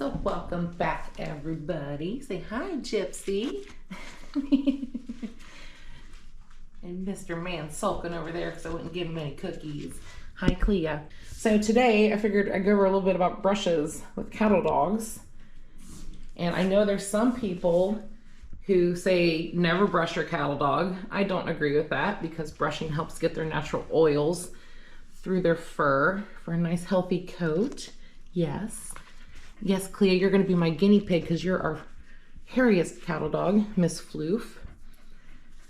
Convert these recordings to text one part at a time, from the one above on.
So welcome back, everybody. Say hi, Gypsy. And Mr. Man sulking over there because I wouldn't give him any cookies. Hi, Clea. So today I figured I'd go over a little bit about brushes with cattle dogs. And I know there's some people who say never brush your cattle dog. I don't agree with that because brushing helps get their natural oils through their fur for a nice healthy coat. Yes. Yes, Clea, you're going to be my guinea pig because you're our hairiest cattle dog, Miss Floof.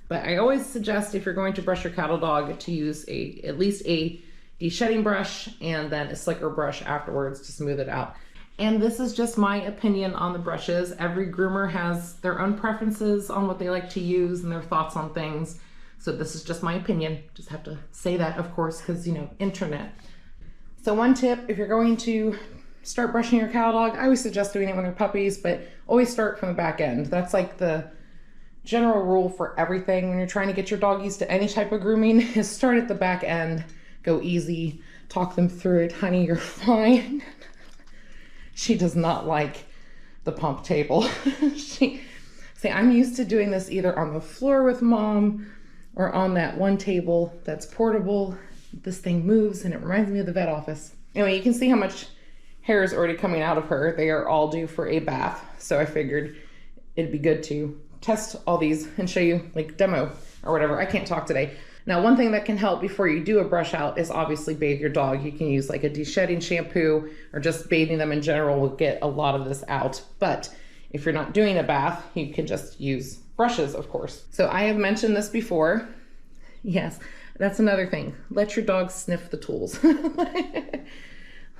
But I always suggest if you're going to brush your cattle dog to use at least a deshedding brush and then a slicker brush afterwards to smooth it out. And this is just my opinion on the brushes. Every groomer has their own preferences on what they like to use and their thoughts on things. So this is just my opinion. Just have to say that, of course, because, you know, internet. So one tip, if you're going to start brushing your cattle dog, I always suggest doing it when they're puppies, but always start from the back end. That's like the general rule for everything when you're trying to get your dog used to any type of grooming is start at the back end, go easy, talk them through it. Honey, you're fine. She does not like the pump table. See, I'm used to doing this either on the floor with mom or on that one table that's portable. This thing moves and it reminds me of the vet office. Anyway, you can see how much hair is already coming out of her. They are all due for a bath. So I figured it'd be good to test all these and show you like demo or whatever. I can't talk today. Now, one thing that can help before you do a brush out is obviously bathe your dog. You can use like a deshedding shampoo or just bathing them in general will get a lot of this out. But if you're not doing a bath, you can just use brushes, of course. So I have mentioned this before. Yes, that's another thing. Let your dog sniff the tools.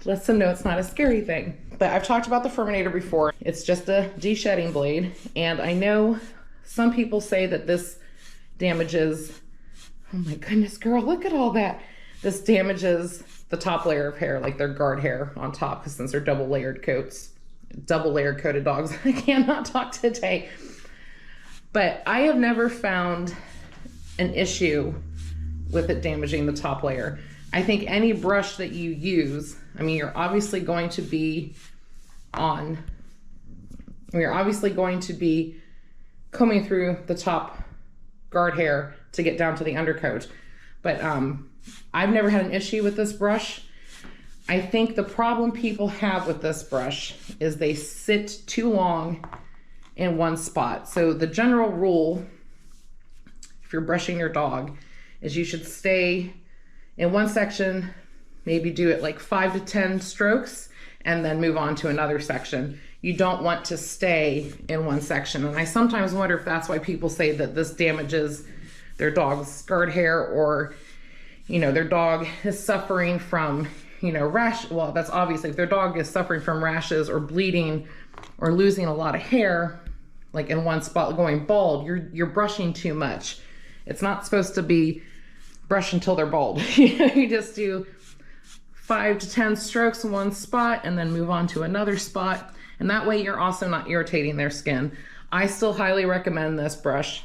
Let them know it's not a scary thing. But I've talked about the Furminator before. It's just a deshedding blade. And I know some people say that this damages, oh my goodness, girl, look at all that. This damages the top layer of hair, like their guard hair on top, because since they're double layered coats, double layered coated dogs. I cannot talk today. But I have never found an issue with it damaging the top layer. I think any brush that you use, I mean, you're obviously going to be combing through the top guard hair to get down to the undercoat. But I've never had an issue with this brush. I think the problem people have with this brush is they sit too long in one spot. So the general rule, if you're brushing your dog, is you should stay in one section, maybe do it like 5 to 10 strokes, and then move on to another section. You don't want to stay in one section. And I sometimes wonder if that's why people say that this damages their dog's guard hair, or, you know, their dog is suffering from, you know, rash. Well, that's obviously if their dog is suffering from rashes or bleeding or losing a lot of hair, like in one spot going bald, you're brushing too much. It's not supposed to be brush until they're bald. You just do 5 to 10 strokes in one spot and then move on to another spot. And that way you're also not irritating their skin. I still highly recommend this brush.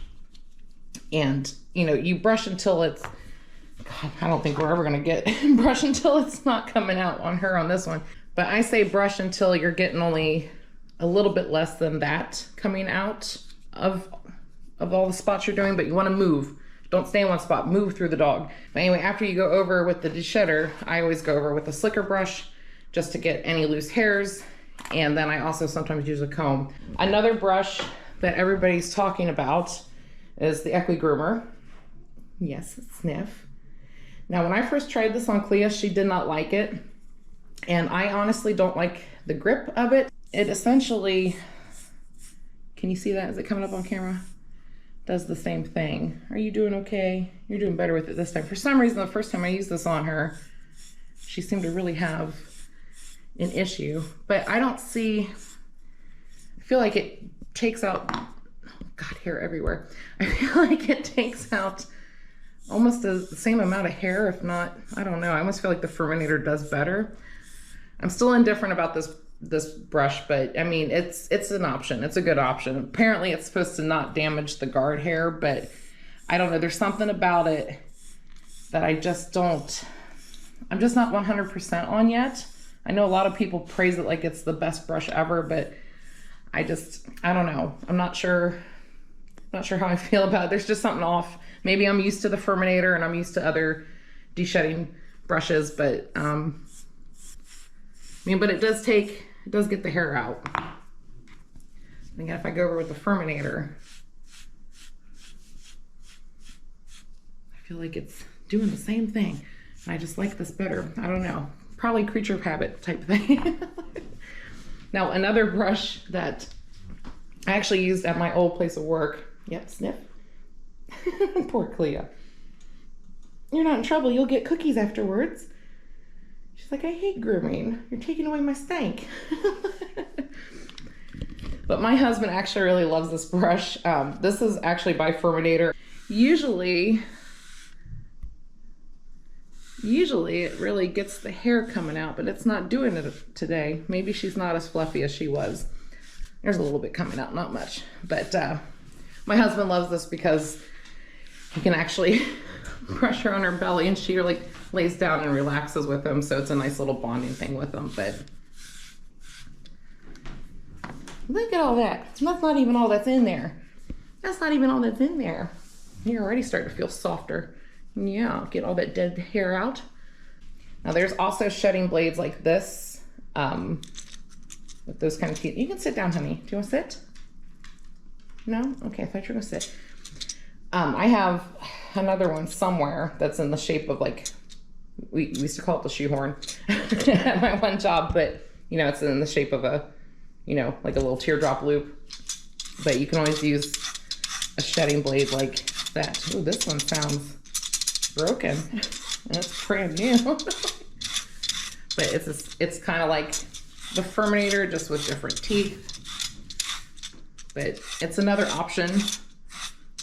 And, you know, you brush until it's, God, I don't think we're ever going to get brush until it's not coming out on her on this one. But I say brush until you're getting only a little bit less than that coming out of all the spots you're doing, but you want to move. Don't stay in one spot, move through the dog. But anyway, after you go over with the deshedder, I always go over with a slicker brush just to get any loose hairs. And then I also sometimes use a comb. Another brush that everybody's talking about is the Equi Groomer. Yes, sniff. Now, when I first tried this on Clea, she did not like it. And I honestly don't like the grip of it. It essentially, can you see that? Is it coming up on camera? Does the same thing. Are you doing okay? You're doing better with it this time. For some reason, the first time I used this on her, she seemed to really have an issue. But I don't see, I feel like it takes out, oh God, hair everywhere. I feel like it takes out almost the same amount of hair, if not, I don't know. I almost feel like the Furminator does better. I'm still indifferent about this brush, but I mean, it's an option. It's a good option. Apparently it's supposed to not damage the guard hair, but I don't know. There's something about it that I'm just not 100% on yet. I know a lot of people praise it like it's the best brush ever, but I don't know. I'm not sure how I feel about it. There's just something off. Maybe I'm used to the Furminator and I'm used to other deshedding brushes, but but it does get the hair out. Again, if I go over with the Furminator, I feel like it's doing the same thing. And I just like this better. I don't know. Probably creature of habit type thing. Now, another brush that I actually used at my old place of work. Yep, sniff. Poor Clea. You're not in trouble. You'll get cookies afterwards. She's like, I hate grooming. You're taking away my stank. But my husband actually really loves this brush. This is actually by Furminator. Usually it really gets the hair coming out, but it's not doing it today. Maybe she's not as fluffy as she was. There's a little bit coming out, not much. But my husband loves this because he can actually brush her on her belly and she like lays down and relaxes with him. So it's a nice little bonding thing with them. But look at all that. That's not even all that's in there. That's not even all that's in there. You're already starting to feel softer. Yeah, get all that dead hair out. Now there's also shedding blades like this, with those kind of teeth. You can sit down, honey. Do you want to sit? No? Okay, I thought you were gonna sit. I have another one somewhere that's in the shape of like, we used to call it the shoehorn at my one job, but it's in the shape of a, like a little teardrop loop. But you can always use a shedding blade like that. Ooh, this one sounds broken and it's brand new. But it's kind of like the Furminator, just with different teeth. But it's another option.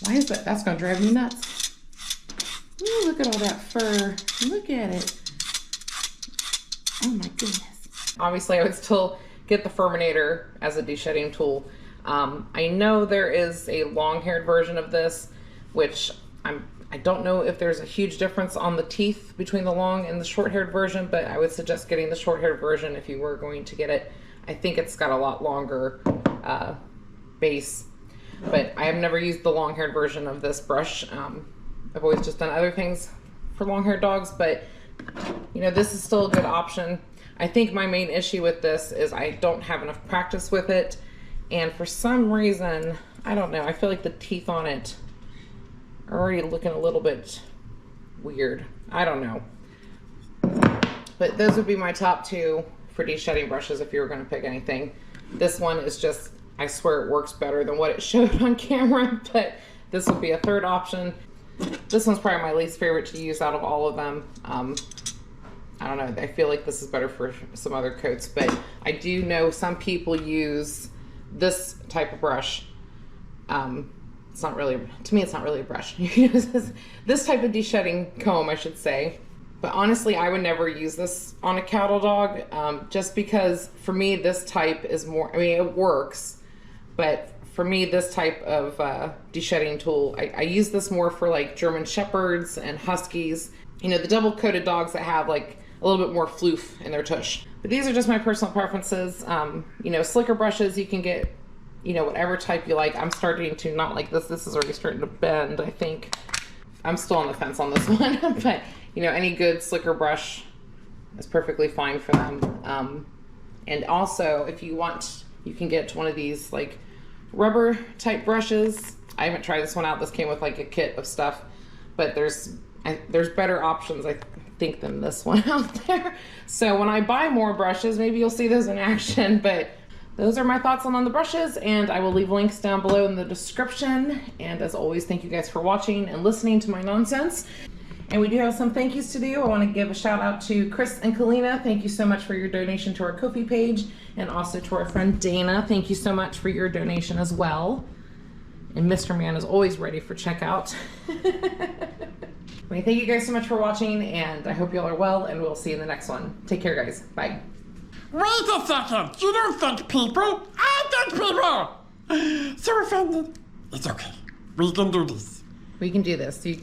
Why is that? That's gonna drive me nuts. Ooh, look at all that fur. Look at it. Oh my goodness. Obviously I would still get the Furminator as a deshedding tool. I know there is a long-haired version of this, which I don't know if there's a huge difference on the teeth between the long and the short-haired version, but I would suggest getting the short-haired version if you were going to get it. I think it's got a lot longer base, but I have never used the long-haired version of this brush. I've always just done other things for long-haired dogs, but this is still a good option. I think my main issue with this is I don't have enough practice with it, and for some reason, I don't know, I feel like the teeth on it are already looking a little bit weird. I don't know. But those would be my top two for deshedding brushes if you were going to pick anything. This one is just, I swear it works better than what it showed on camera, but this would be a third option. This one's probably my least favorite to use out of all of them. I don't know, I feel like this is better for some other coats, but I do know some people use this type of brush. It's not really, to me, it's not really a brush. This type of deshedding comb, I should say. But honestly, I would never use this on a cattle dog, just because for me, this type is more, it works, but for me, this type of deshedding tool, I use this more for like German Shepherds and Huskies, the double coated dogs that have like a little bit more floof in their tush. But these are just my personal preferences. Slicker brushes, you can get whatever type you like. I'm starting to not like this. This is already starting to bend, I think. I'm still on the fence on this one, but any good slicker brush is perfectly fine for them. And also, if you want, you can get one of these like rubber type brushes. I haven't tried this one out. This came with like a kit of stuff, but there's better options, I think, than this one out there. So when I buy more brushes, maybe you'll see those in action, but those are my thoughts on the brushes, and I will leave links down below in the description. And as always, thank you guys for watching and listening to my nonsense. And we do have some thank yous to do. I want to give a shout out to Chris and Kalina. Thank you so much for your donation to our Ko-fi page, and also to our friend Dana. Thank you so much for your donation as well. And Mr. Man is always ready for checkout. Thank you guys so much for watching, and I hope you all are well, and we'll see you in the next one. Take care, guys. Bye. Wait a second! You don't think people? I think people! So offended. It's okay. We can do this. We can do this. You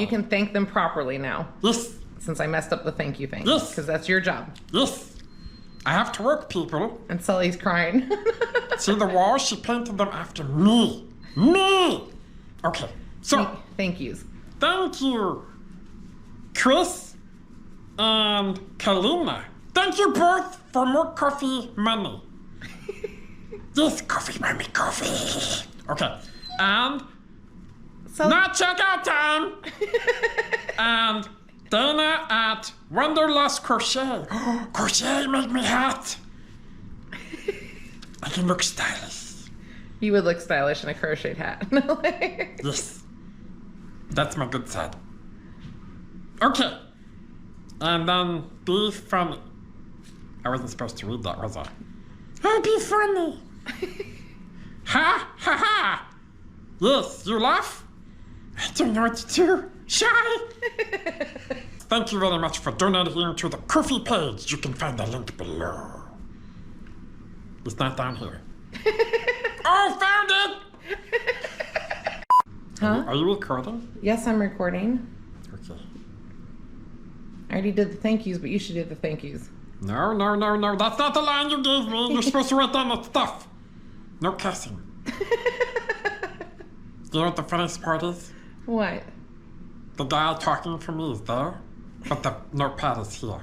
can thank them properly now. Yes. Since I messed up the thank you thing. Yes. Because that's your job. Yes. I have to work, people. And Sully's crying. See the walls? She painted them after me. Me! Okay, so. Thank yous. Thank you, Chris and Kalina. Thank you both for more coffee money. Yes, coffee money, coffee. Okay, and not checkout time. And Dana at Wanderlust Crochet. Crochet made me hot. I can look stylish. You would look stylish in a crocheted hat. Yes. That's my good side. Okay. And then be funny. I wasn't supposed to read that, was I? Oh, be funny. Ha ha ha. Yes, you laugh? I don't know what to do. Shy. Thank you very much for donating to the Ko-fi page. You can find the link below. It's not down here. Oh, found it! Huh? Are you recording? Yes, I'm recording. Okay. I already did the thank yous, but you should do the thank yous. No. That's not the line you gave me. You're supposed to write down the stuff. No cussing. You know what the funniest part is? What? The guy talking for me is there, but the notepad is here.